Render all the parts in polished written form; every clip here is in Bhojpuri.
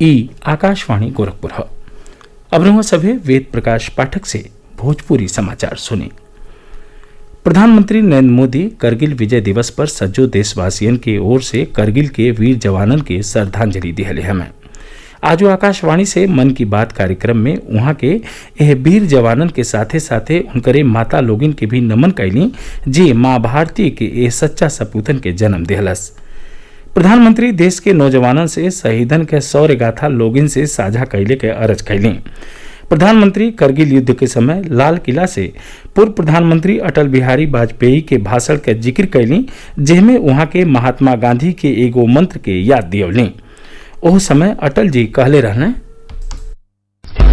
ई आकाशवाणी गोरखपुर है। अब रहुआ सभे वेद प्रकाश पाठक से भोजपुरी समाचार सुने। प्रधानमंत्री नरेंद्र मोदी करगिल विजय दिवस पर सज्जो देशवासियन के ओर से करगिल के वीर जवानन के श्रद्धांजलि दिहले हमें। आज आकाशवाणी से मन की बात कार्यक्रम में वहां के यह वीर जवानन के साथे साथे उनकरे माता लोगिन के भी नमन कैली जे माँ भारती के ये सच्चा सपूतन के जन्म दिहलस। प्रधानमंत्री देश के नौजवानन से शहीदन के शौर्य गाथा लोगिन से साझा कैले के अरज कैली। प्रधानमंत्री करगिल युद्ध के समय लाल किला से पूर्व प्रधानमंत्री अटल बिहारी वाजपेयी के भाषण के जिक्र कैली, जिसमें वहां के महात्मा गांधी के एगो मंत्र के याद दियौली। ओह समय अटल जी कहले रहने,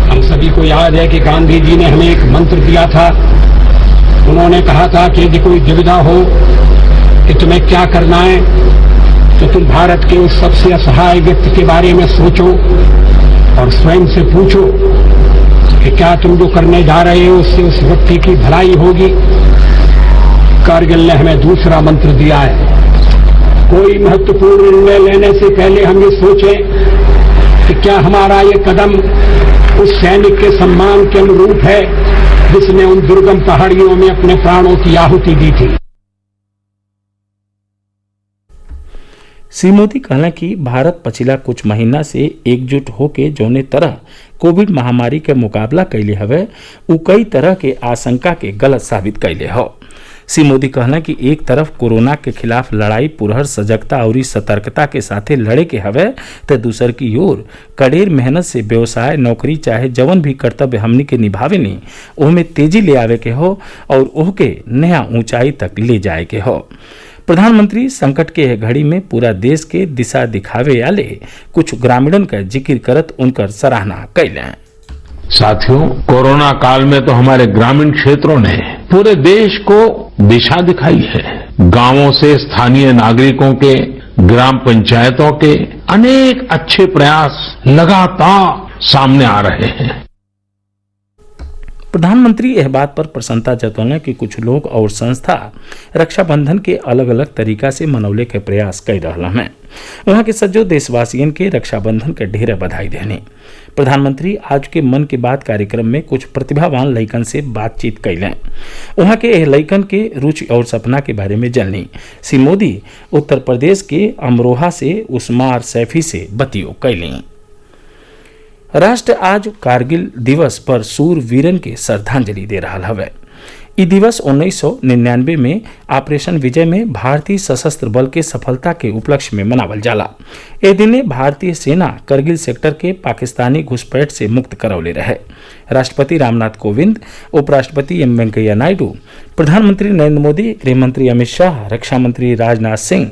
हम सभी को याद है कि गांधी जी ने हमें एक मंत्र दिया था। उन्होंने कहा था कि यदि कोई दुविधा हो कि तुम्हें क्या करना है तो तुम भारत के उस सबसे असहाय व्यक्ति के बारे में सोचो और स्वयं से पूछो कि क्या तुम जो करने जा रहे हो उससे उस व्यक्ति की भलाई होगी। कारगिल ने हमें दूसरा मंत्र दिया है, कोई महत्वपूर्ण निर्णय लेने से पहले हम ये सोचें कि क्या हमारा ये कदम उस सैनिक के सम्मान के अनुरूप है जिसने उन दुर्गम पहाड़ियों में अपने प्राणों की आहुति दी थी। श्री मोदी कहला कि भारत पिछला कुछ महीना से एकजुट होके जौने तरह कोविड महामारी के मुकाबला कैले हवे उ कई तरह के आशंका के गलत साबित कैले हो। श्री मोदी कहला कि एक तरफ कोरोना के खिलाफ लड़ाई पुरहर सजगता और सतर्कता के साथे लड़े के हवे तो दूसर की ओर कड़ेर मेहनत से व्यवसाय नौकरी चाहे जवन भी कर्तव्य हमनी के निभावे नहीं ओहमे तेजी ले आवे के हो और ओहके नया ऊंचाई तक ले जाए के हो। प्रधानमंत्री संकट के घड़ी में पूरा देश के दिशा दिखावे वाले कुछ ग्रामीणन का जिक्र करत उनकर सराहना कैले। साथियों, कोरोना काल में तो हमारे ग्रामीण क्षेत्रों ने पूरे देश को दिशा दिखाई है। गांवों से स्थानीय नागरिकों के, ग्राम पंचायतों के अनेक अच्छे प्रयास लगातार सामने आ रहे हैं। प्रधानमंत्री यह बात पर प्रसन्नता जतौले कि कुछ लोग और संस्था रक्षाबंधन के अलग अलग तरीका से मनौले के प्रयास कर रहा हैं। वहां के सज्जो देशवासियन के रक्षाबंधन के ढेर बधाई देने। प्रधानमंत्री आज के मन की बात कार्यक्रम में कुछ प्रतिभावान लइकन से बातचीत कैलें। वहां के यह लइकन के रुचि और सपना के बारे में जानली। श्री मोदी उत्तर प्रदेश के अमरोहा से उस्मार सैफी से बतियो कैली। राष्ट्र आज कारगिल दिवस पर सूर वीरन के श्रद्धांजलि दे रहा हवे। ई दिवस 1999 में ऑपरेशन विजय में भारतीय सशस्त्र बल के सफलता के उपलक्ष्य में मनावल जाला। ए दिने भारतीय सेना करगिल सेक्टर के पाकिस्तानी घुसपैठ से मुक्त करौले रहे। राष्ट्रपति रामनाथ कोविंद, उपराष्ट्रपति एम वेंकैया नायडू, प्रधानमंत्री नरेंद्र मोदी, गृहमंत्री अमित शाह, रक्षा मंत्री राजनाथ सिंह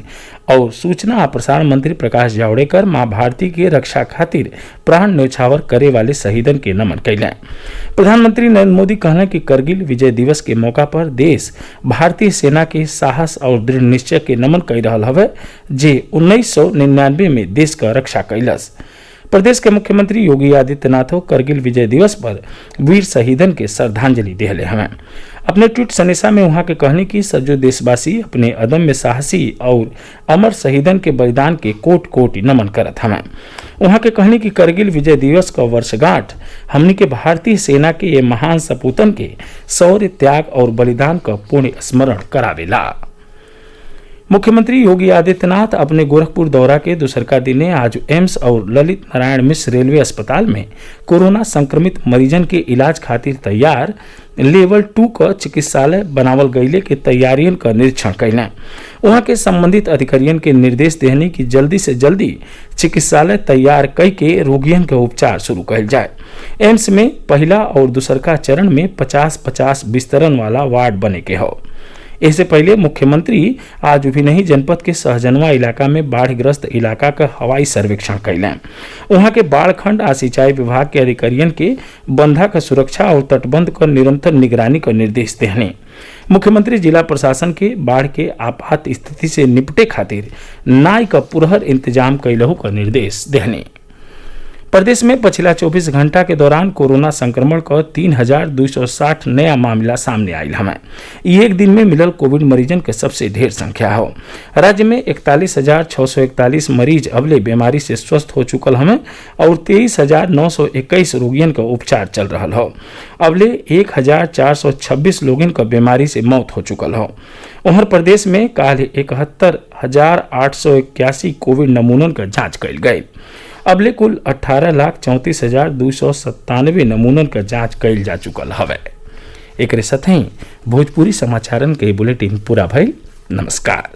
और सूचना और प्रसारण मंत्री प्रकाश जावड़ेकर मां भारती के रक्षा खातिर प्राण न्यौछावर करे वाले शहीदन के नमन कैलें। प्रधानमंत्री नरेंद्र मोदी कहना कि करगिल विजय दिवस के मौका पर देश भारतीय सेना के साहस और दृढ़ निश्चय के नमन कर रहा हवे जे 1999 में देश का रक्षा कैलस। प्रदेश के मुख्यमंत्री योगी आदित्यनाथ करगिल विजय दिवस पर वीर शहीदन के श्रद्धांजलि दिहले हमें। अपने ट्वीट संदेशा में वहां के कहने की सज्जो देशवासी अपने अदम्य साहसी और अमर शहीदन के बलिदान के कोट कोटि नमन करत हमें। वहां के कहने की करगिल विजय दिवस का वर्षगांठ हमनी के भारतीय सेना के ये महान सपूतन के शौर्य त्याग और बलिदान का पुण्य स्मरण करावेला। मुख्यमंत्री योगी आदित्यनाथ अपने गोरखपुर दौरा के दूसरका दिने आज एम्स और ललित नारायण मिश्र रेलवे अस्पताल में कोरोना संक्रमित मरीजन के इलाज खातिर तैयार लेवल 2 का चिकित्सालय बनावल गईले के तैयारियन का निरीक्षण कैलें। वहां के संबंधित अधिकारियन के निर्देश देने की जल्दी से जल्दी चिकित्सालय तैयार कई के रोगियन के उपचार शुरू कैल जाए। एम्स में पहला और दूसरका चरण में 50-50 बिस्तरन वाला वार्ड बने के हो। इससे पहले मुख्यमंत्री आज उभिनही जनपद के सहजनवा इलाका में बाढ़ग्रस्त इलाका का हवाई सर्वेक्षण कैलें। वहां के बाढ़ खंड आ सिंचाई विभाग के अधिकारियन के बंधा का सुरक्षा और तटबंध का निरंतर निगरानी का निर्देश देने। मुख्यमंत्री जिला प्रशासन के बाढ़ के आपात स्थिति से निपटे खातिर नाय का पुरहर इंतजाम कैलहू का निर्देश देने। प्रदेश में पिछला 24 घंटा के दौरान कोरोना संक्रमण का 3,260 नया मामला सामने आयल हमें। ये एक दिन में मिलल कोविड मरीजन के सबसे ढेर संख्या हो। राज्य में 41,641 मरीज अबले बीमारी से स्वस्थ हो चुकल हमें और 23,921 रोगियन का उपचार चल रहा हो। अबले 1,426 लोगन का बीमारी से मौत हो चुकल हो। उधर प्रदेश में काल 71,881 कोविड नमूनन का जांच कल गई। अबले कुल 18,34,297 नमूनन का जांच कइल जा चुकल हवे। एकरे साथ ही भोजपुरी समाचारन के बुलेटिन पूरा भइल। नमस्कार।